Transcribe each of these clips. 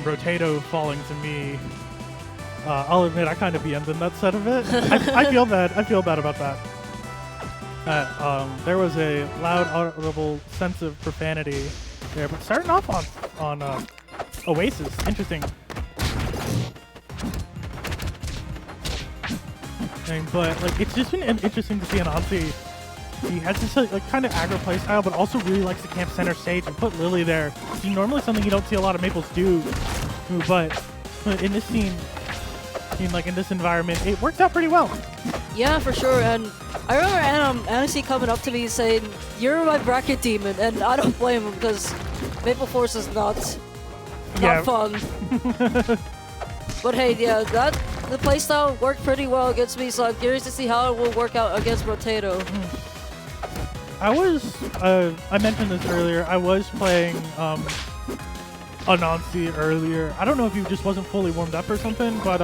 then Brotato falling to me. I'll admit I kind of BM'd in that set of it. I feel bad. I feel bad about that. There was a loud, audible sense of profanity there, but starting off on Oasis, interesting. But like, it's just been interesting to see Anansi. He has this like kind of aggro play style, but also really likes to camp center stage and put Lily there. Normally something you don't see a lot of Maples do, but in this scene, like in this environment, it works out pretty well. Yeah, for sure. And I remember Anansi coming up to me saying, "You're my bracket demon," and I don't blame him because Maple Force is not fun. But hey, yeah, the playstyle worked pretty well against me, so I'm curious to see how it will work out against Brotato. I mentioned this earlier, I was playing Anansi earlier. I don't know if he just wasn't fully warmed up or something, but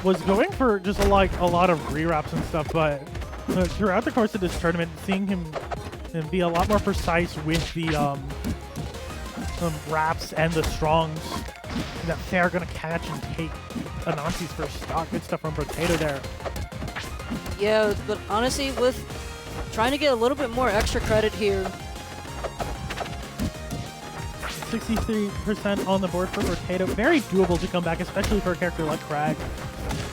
was going for just a lot of re-wraps and stuff, but throughout the course of this tournament, seeing him be a lot more precise with the wraps and the strongs that they're going to catch and take Anansi's first stock. Good stuff from Brotato there. Yeah, but honestly, with trying to get a little bit more extra credit here. 63% on the board for Brotato. Very doable to come back, especially for a character like Kragg.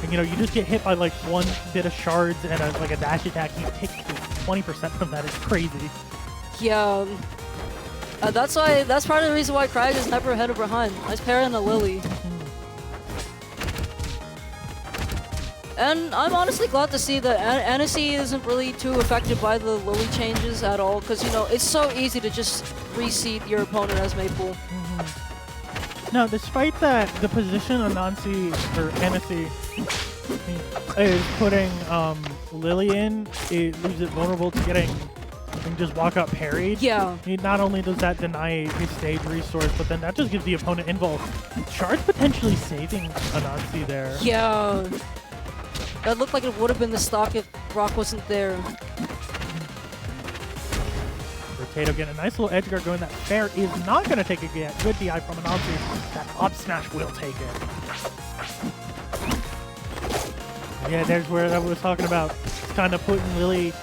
And, you just get hit by like one bit of shards and a dash attack. You take 20% from that. It's crazy. Yeah. That's part of the reason why Kragg is never ahead or behind. Nice pair and a Lily. And I'm honestly glad to see that Anansi isn't really too affected by the Lily changes at all, because, it's so easy to just reseed your opponent as Maypul. Now, despite that, the position Anansi is putting Lily in, it leaves it vulnerable to getting just walk up parried. Yeah. Not only does that deny his stage resource, but then that just gives the opponent involved. Charge potentially saving Anansi there. Yeah. That looked like it would have been the stock if Rock wasn't there. Brotato getting a nice little edge guard going. That fair is not going to take a good DI from Anansi. That up smash will take it. Yeah, there's where I was talking about. Kind of putting Lily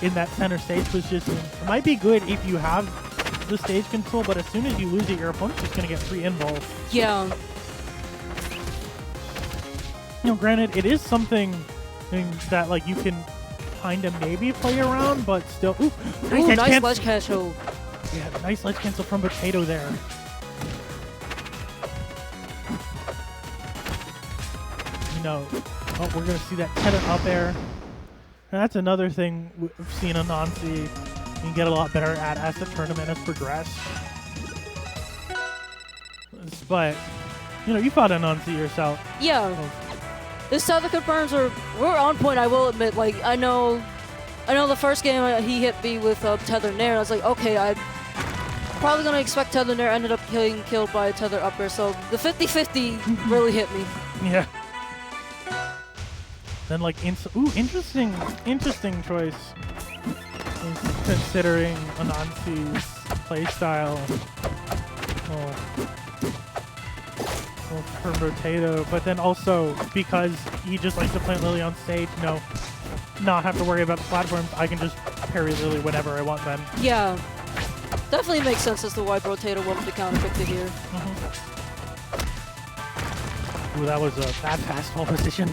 in that center stage position. It might be good if you have the stage control, but as soon as you lose it, your opponent's just going to get free involved. Yeah. Granted, it is something that like you can kind of maybe play around, but still. Ooh, nice ledge cancel. Yeah, nice ledge cancel from Brotato there. We're gonna see that tether up air. And that's another thing we've seen Anansi. You can get a lot better at as the tournament has progressed. But you fought Anansi yourself. Yeah. This tether confirms we're on point, I will admit. Like, I know the first game he hit me with tether nair, and I was like, okay, I'm probably going to expect tether nair, ended up getting killed by a tether up air, so the 50-50 really hit me. Yeah. Then like, interesting choice considering Anansi's playstyle. For Brotato, but then also because he just likes to plant Lily on stage, not have to worry about the platforms. I can just parry Lily whenever I want then. Yeah, definitely makes sense as to why Brotato wanted to counter pick it here. Ooh, that was a bad fastball position.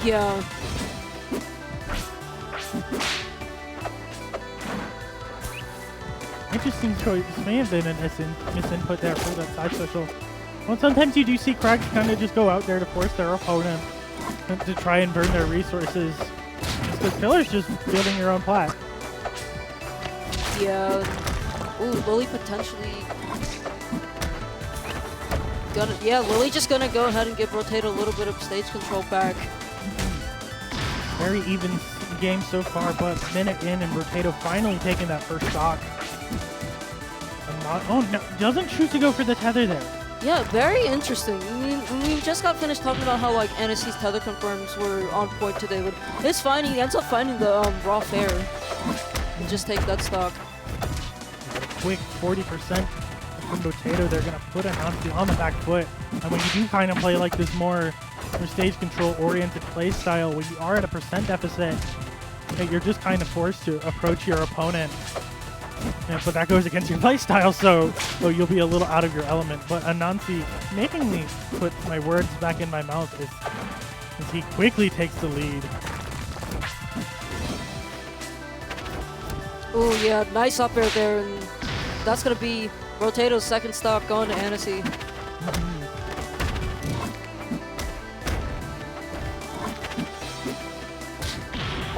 Yeah. Interesting choice. This may have been an misinput there for that side special. Well, sometimes you do see Kragg kind of just go out there to force their opponent to try and burn their resources. Because Pillar's just building your own plat. Yeah. Ooh, Lily potentially Lily just gonna go ahead and give Brotato a little bit of stage control back. Very even game so far, but minute in and Brotato finally taking that first stock. Doesn't choose to go for the tether there. Yeah, very interesting. We just got finished talking about how like Anansi's tether confirms were on point today, but it's fine. He ends up finding the raw fair and just take that stock. Quick 40% from Brotato, they're going to put Anansi on the back foot. And when you do kind of play like this more stage control oriented play style, when you are at a percent deficit, you're just kind of forced to approach your opponent. Yeah, but that goes against your play style, so you'll be a little out of your element. But Anansi making me put my words back in my mouth is he quickly takes the lead. Oh yeah, nice up air there, and that's gonna be Brotato's second stock going to Anansi.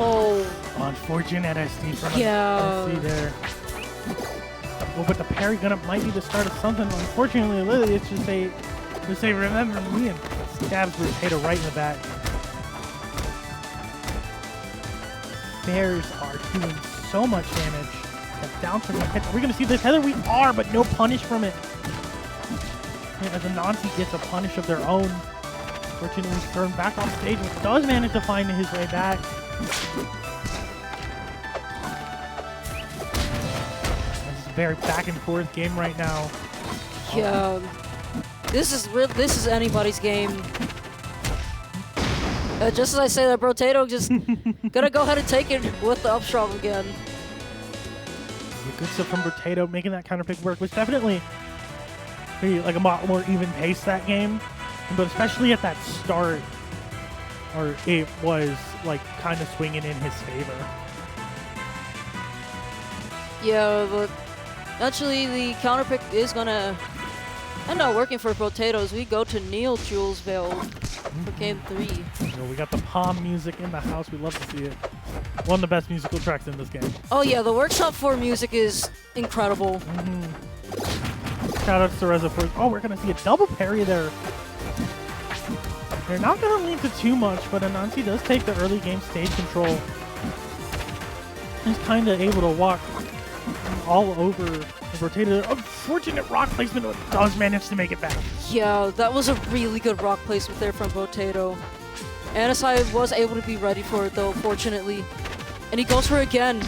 Oh. Unfortunate SD from yeah. there. Well, but the parry might be the start of something. Unfortunately, Lily, it's just they remember me and stabs Brotato right in the back. Bears are doing so much damage. That down from the head. We're going to see this Heather. We are, but no punish from it. And as Anansi gets a punish of their own. Fortunately, he's thrown back off stage, but does manage to find his way back. This is a very back and forth game right now. Yeah, this is anybody's game. Just as I say that, Brotato just gonna go ahead and take it with the up strong again. Good stuff from Brotato, making that counter pick work was definitely like a lot more even pace that game, but especially at that start, or it was like kind of swinging in his favor. Yeah, but actually the counter pick is gonna end up working for Brotato. We go to Neil Julesville for game 3. So we got the palm music in the house. We love to see it. One of the best musical tracks in this game. Oh yeah, the Workshop 4 music is incredible. Shout out to Reza for. Oh, we're gonna see a double parry there. They're not gonna lead to too much, but Anansi does take the early game stage control. He's kind of able to walk all over the Brotato. Unfortunate rock placement, but does manage to make it back. Yeah, that was a really good rock placement there from Brotato. Anansi was able to be ready for it though, fortunately. And he goes for it again.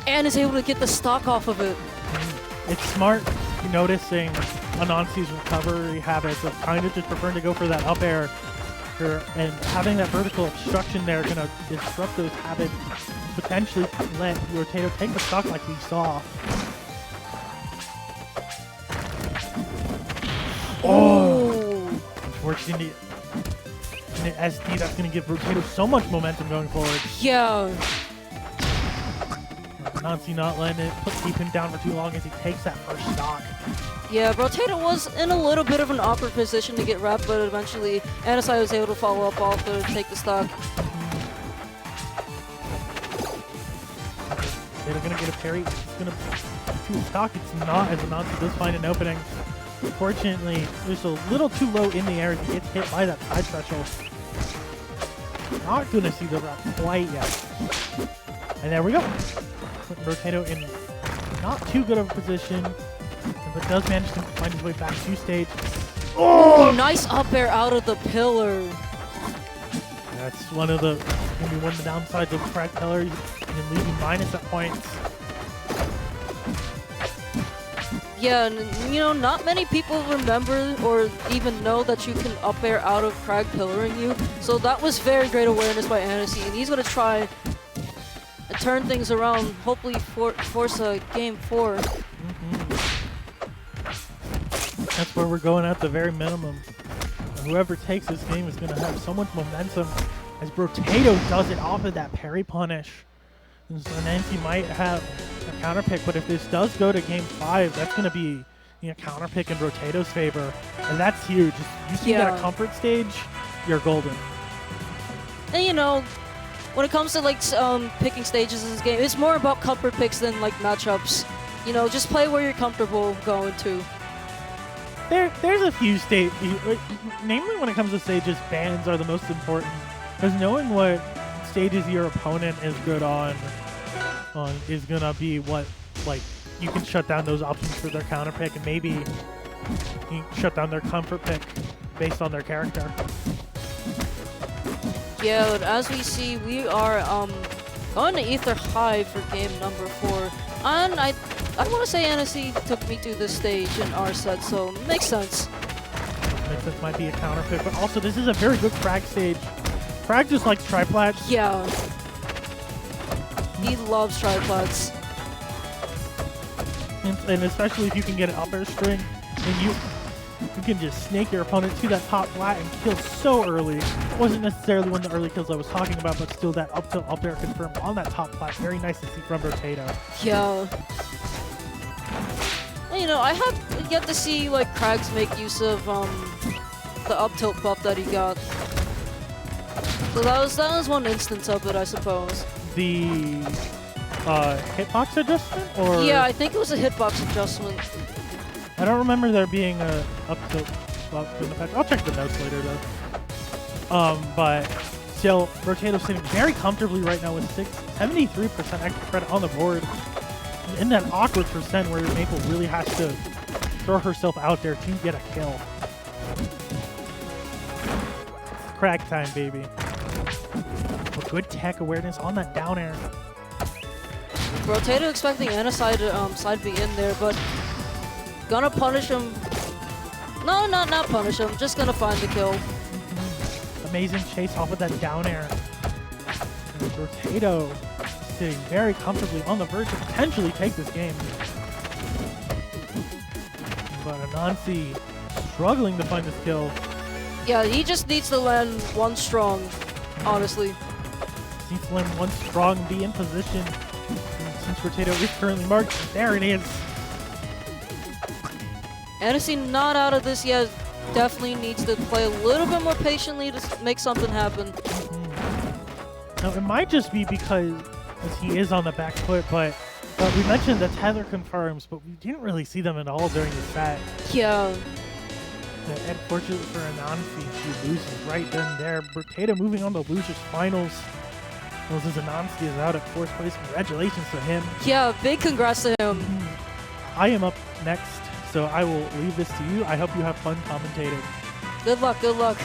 And is able to get the stock off of it. It's smart noticing Anansi's recovery habits of kind of just preferring to go for that up air. And having that vertical obstruction there going to disrupt those habits. Potentially let Brotato take the stock like we saw. Oh! Unfortunately, in the SD, that's going to give Brotato so much momentum going forward. Yeah. Anansi not letting it keep him down for too long as he takes that first stock. Yeah, Brotato was in a little bit of an awkward position to get wrapped, but eventually Anansi was able to follow up off to take the stock. They're going to get a parry. It's going to do a stock. It's not, as Anansi does find an opening. Unfortunately, it's a little too low in the air as he gets hit by that side special. Not going to see the wrap quite yet. And there we go. Putting Brotato in not too good of a position, but does manage to find his way back to stage. Oh, nice up air out of the pillar. That's one of the downsides of Kragg pillar. You can leave you minus at points. Yeah, and you know, not many people remember or even know that you can up air out of Kragg pillaring you. So that was very great awareness by Anansi, and he's going to try and turn things around, hopefully force a game 4. That's where we're going at the very minimum. Whoever takes this game is going to have so much momentum as Brotato does it off of that parry punish. And so Anansi might have a counter pick, but if this does go to game 5, that's going to be a counter pick in Brotato's favor. And that's huge. You see that comfort stage, you're golden. And you know, when it comes to like picking stages in this game, it's more about comfort picks than like matchups. You know, just play where you're comfortable going to. There's a few stages, namely when it comes to stages, bans are the most important. Because knowing what stages your opponent is good on is going to be what, like, you can shut down those options for their counter pick, and maybe you can shut down their comfort pick based on their character. Yeah, but as we see, we are going to Ether High for game number 4. And I I want to say Anansi took me to this stage in our set, so makes sense. This might be a counter pick, but also this is a very good Kragg stage. Kragg just likes triplats. Yeah. He loves triplats. And especially if you can get an up air string, and you can just snake your opponent to that top flat and kill so early. It wasn't necessarily one of the early kills I was talking about, but still that up tilt up air confirmed on that top flat. Very nice to see from Brotato. Yeah. And, you know, I have yet to see like Kraggs make use of the up tilt buff that he got. So that was one instance of it, I suppose. The hitbox adjustment, or yeah, I think it was a hitbox adjustment. I don't remember there being a up tilt buff in the patch. I'll check the notes later though. But still, Brotato sitting very comfortably right now with 73% extra credit on the board. In that awkward percent where Maypul really has to throw herself out there to get a kill. Kragg time, baby. But good tech awareness on that down air. Brotato expecting Anansi to side B in there, but gonna punish him. No, not punish him. Just gonna find the kill. Amazing chase off of that down air. And Brotato sitting very comfortably on the verge to potentially take this game. But Anansi struggling to find this kill. Yeah, he just needs to land one strong, honestly. Needs to land one strong, be in position. And since Brotato is currently marked, there it is. Anansi not out of this yet. Definitely needs to play a little bit more patiently to make something happen. Now, it might just be because he is on the back foot, but we mentioned the tether confirms, but we didn't really see them at all during the set. Yeah. And fortunately for Anansi, she loses right then and there. Brotato moving on to losers finals. As Anansi is out at 4th place. Congratulations to him. Yeah, big congrats to him. I am up next, so I will leave this to you. I hope you have fun commentating. Good luck, good luck.